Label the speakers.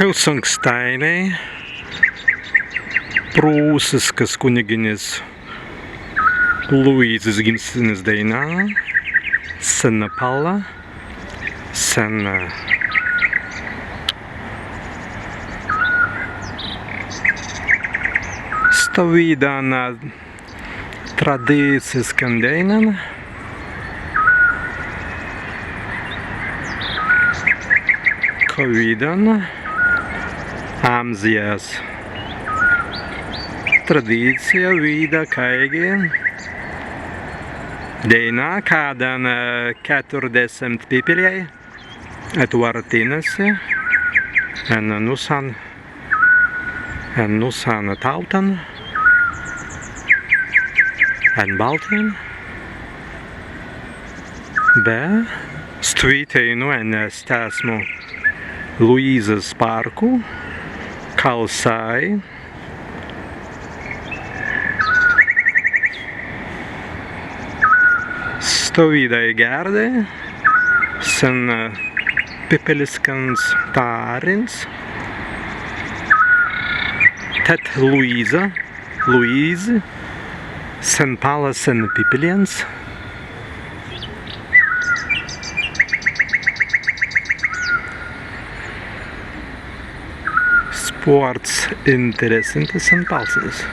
Speaker 1: Pilsunkstainiai, Prūsiskas kuniginis Luīzes gimtinės daina, Sena pala, sena stāvīdāna tradīciskan deinan, Covidan, Amzijas tradīcija vīda kaigi, Deina kādan 40 pipiļai, etvartinasi, en nusan tautan, en Baltien, be stvīteinu en stāsmu Luīzes parku, Kalsai, stāvīdai gērdē, sen pipeliskans tārins, tet Luīze, sen pala sen pipeliens, sports interesantes sen palsas.